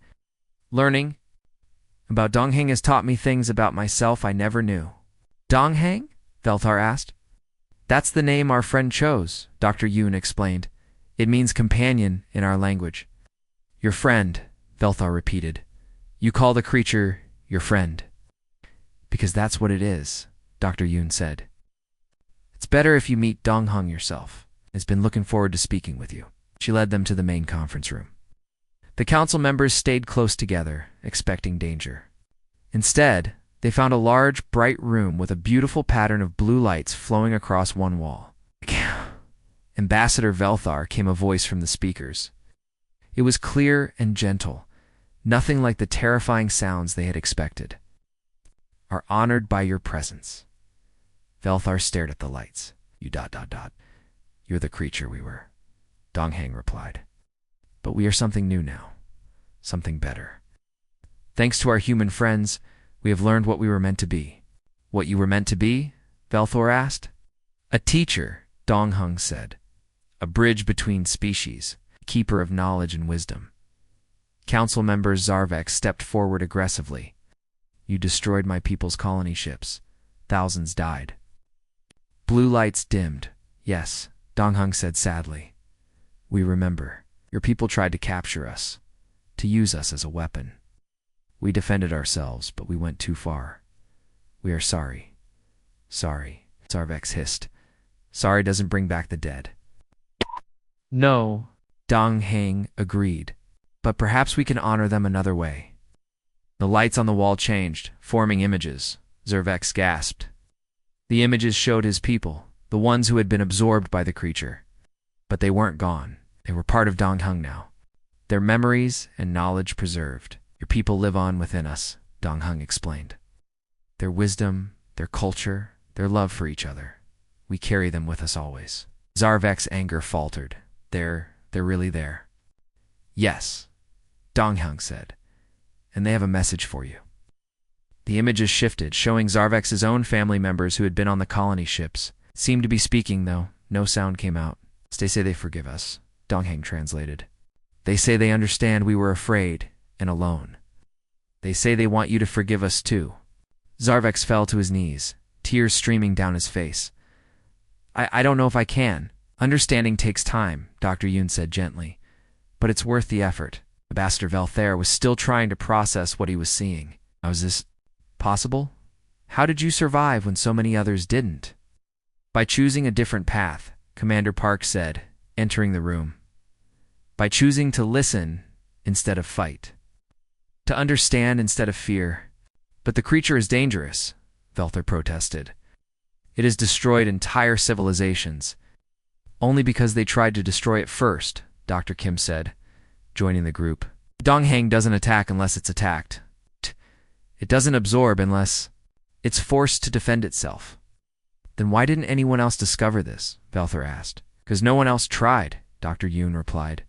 Learning about Dong-hang has taught me things about myself I never knew. Dong-hang? Velthor asked. That's the name our friend chose, Dr. Yoon explained. It means companion in our language. Your friend, Velthor repeated. You call the creature your friend. Because that's what it is, Dr. Yoon said. It's better if you meet Dong-hang yourself. Has been looking forward to speaking with you. She led them to the main conference room. The council members stayed close together, expecting danger. Instead, they found a large, bright room with a beautiful pattern of blue lights flowing across one wall. Ambassador Velthor came a voice from the speakers. It was clear and gentle, nothing like the terrifying sounds they had expected. Are honored by your presence. Velthor stared at the lights. You ... You're the creature we were. Dong-hang replied. But we are something new now. Something better. Thanks to our human friends, we have learned what we were meant to be. What you were meant to be? Velthor asked. A teacher, Dong-hang said. A bridge between species, keeper of knowledge and wisdom. Council member Zarvex stepped forward aggressively. You destroyed my people's colony ships. Thousands died. Blue lights dimmed. Yes, Dong-hang said sadly. We remember. Your people tried to capture us, to use us as a weapon. We defended ourselves, but we went too far. We are sorry. Sorry, Zarvex hissed. Sorry doesn't bring back the dead. No, Dong-hang agreed. But perhaps we can honor them another way. The lights on the wall changed, forming images. Zarvex gasped. The images showed his people, the ones who had been absorbed by the creature. But they weren't gone. They were part of Dong Heng now. Their memories and knowledge preserved. Your people live on within us, Dong Heng explained. Their wisdom, their culture, their love for each other. We carry them with us always. Zarvek's anger faltered. They're really there. Yes, Dong Heng said. And they have a message for you. The images shifted, showing Zarvek's own family members who had been on the colony ships. Seemed to be speaking, though. No sound came out. They say they forgive us, Dong Heng translated. They say they understand we were afraid and alone. They say they want you to forgive us too. Zarvex fell to his knees, tears streaming down his face. I don't know if I can. Understanding takes time, Dr. Yoon said gently. But it's worth the effort. Ambassador Velthair was still trying to process what he was seeing. How is this possible? How did you survive when so many others didn't? By choosing a different path, Commander Park said, entering the room. By choosing to listen instead of fight. To understand instead of fear. But the creature is dangerous, Velthair protested. It has destroyed entire civilizations. Only because they tried to destroy it first, Dr. Kim said, joining the group. Dong Heng doesn't attack unless it's attacked. It doesn't absorb unless it's forced to defend itself. Then why didn't anyone else discover this? Velthair asked. Because no one else tried, Dr. Yoon replied.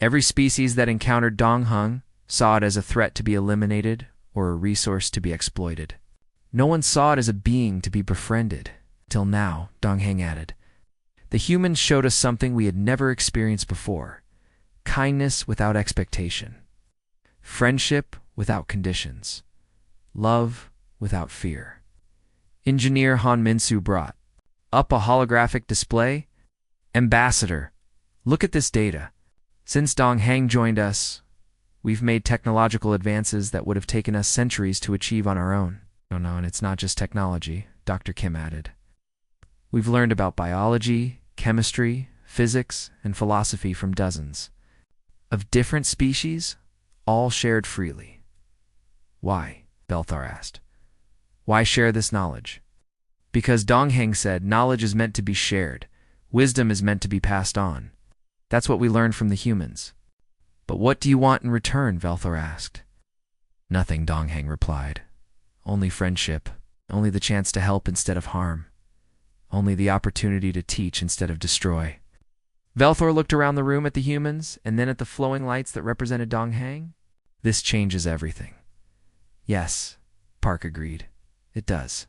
Every species that encountered Dong Heng saw it as a threat to be eliminated or a resource to be exploited. No one saw it as a being to be befriended. Till now, Dong Heng added. The humans showed us something we had never experienced before. Kindness without expectation. Friendship without conditions. Love without fear. Engineer Han Minsu brought up a holographic display. Ambassador, look at this data. Since Dong Heng joined us, we've made technological advances that would have taken us centuries to achieve on our own. No, and it's not just technology, Dr. Kim added. We've learned about biology, chemistry, physics, and philosophy from dozens of different species, all shared freely. Why? Velthair asked. Why share this knowledge? Because Dong Heng said knowledge is meant to be shared. Wisdom is meant to be passed on. That's what we learned from the humans. But what do you want in return? Velthair asked. Nothing, Dong Heng replied. Only friendship. Only the chance to help instead of harm. Only the opportunity to teach instead of destroy. Velthair looked around the room at the humans and then at the flowing lights that represented Dong Heng. This changes everything. Yes, Park agreed. It does.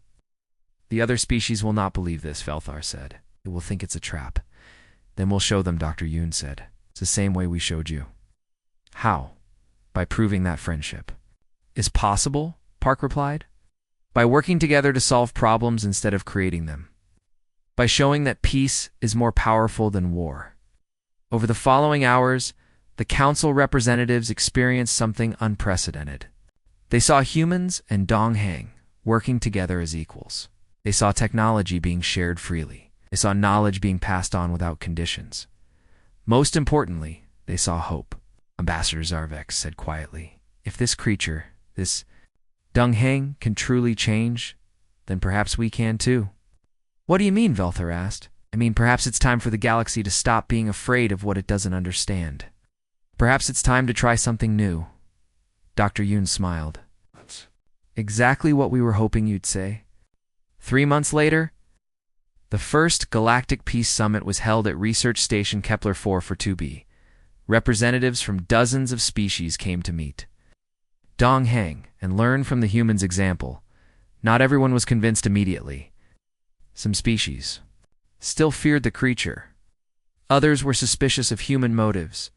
The other species will not believe this, Velthair said. They will think it's a trap. Then we'll show them, Dr. Yoon said. It's the same way we showed you. How? By proving that friendship is possible, Park replied. By working together to solve problems instead of creating them. By showing that peace is more powerful than war. Over the following hours, the council representatives experienced something unprecedented. They saw humans and Dong Heng working together as equals. They saw technology being shared freely. They saw knowledge being passed on without conditions. Most importantly, they saw hope. Ambassador Zarvex said quietly, if this creature, this Dong Heng, can truly change, then perhaps we can too. What do you mean? Velthair asked. I mean, perhaps it's time for the galaxy to stop being afraid of what it doesn't understand. Perhaps it's time to try something new. Dr. Yoon smiled. That's exactly what we were hoping you'd say. 3 months later, the first Galactic Peace Summit was held at Research Station Kepler-4 for 2B. Representatives from dozens of species came to meet Dong Heng and learn from the humans' example. Not everyone was convinced immediately. Some species still feared the creature. Others were suspicious of human motives.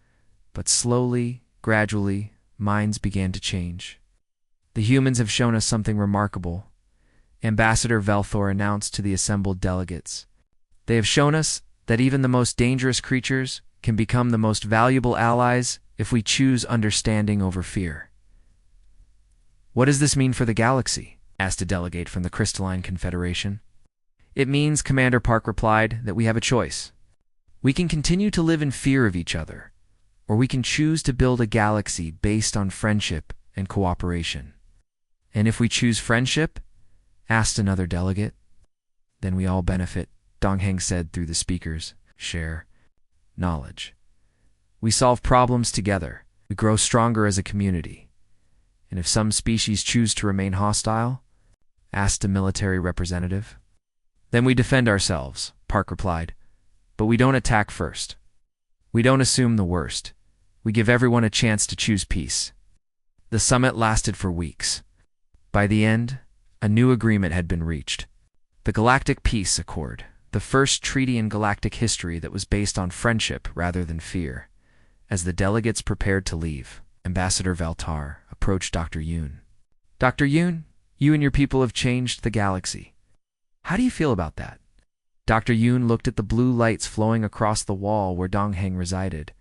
But slowly, gradually, minds began to change. The humans have shown us something remarkable, Ambassador Velthair announced to the assembled delegates. They have shown us that even the most dangerous creatures can become the most valuable allies if we choose understanding over fear. What does this mean for the galaxy? Asked a delegate from the Crystalline Confederation. It means, Commander Park replied, that we have a choice. We can continue to live in fear of each other, or we can choose to build a galaxy based on friendship and cooperation. And if we choose friendship? Asked another delegate. Then we all benefit, Dongheng said through the speakers. Share knowledge. We solve problems together. We grow stronger as a community. And if some species choose to remain hostile, asked a military representative. Then we defend ourselves, Park replied. But we don't attack first. We don't assume the worst. We give everyone a chance to choose peace. The summit lasted for weeks. By the end, a new agreement had been reached. The Galactic Peace Accord, the first treaty in galactic history that was based on friendship rather than fear. As the delegates prepared to leave, Ambassador Valtar approached Dr. Yoon. Dr. Yoon, you and your people have changed the galaxy. How do you feel about that? Dr. Yoon looked at the blue lights flowing across the wall where Dongheng resided.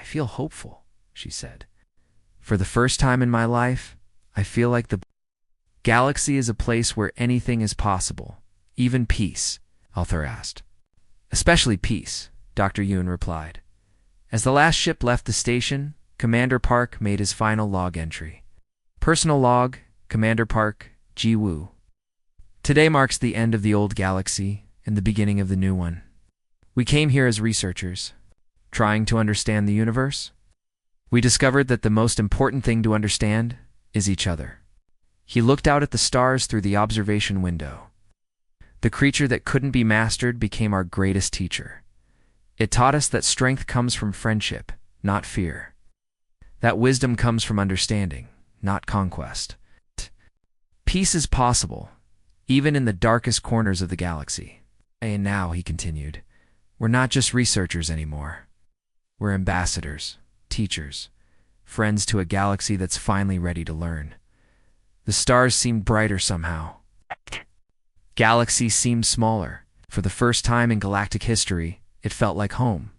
I feel hopeful, she said. For the first time in my life, I feel like the galaxy is a place where anything is possible, even peace, Althor asked. Especially peace, Dr. Yoon replied. As the last ship left the station, Commander Park made his final log entry. Personal log, Commander Park, Ji-woo. Today marks the end of the old galaxy and the beginning of the new one. We came here as researchers, trying to understand the universe. We discovered that the most important thing to understand is each other. He looked out at the stars through the observation window. The creature that couldn't be mastered became our greatest teacher. It taught us that strength comes from friendship, not fear. That wisdom comes from understanding, not conquest. Peace is possible, even in the darkest corners of the galaxy. And now, he continued, we're not just researchers anymore. We're ambassadors, teachers, friends to a galaxy that's finally ready to learn. The stars seemed brighter somehow. Galaxies seemed smaller. For the first time in galactic history, it felt like home.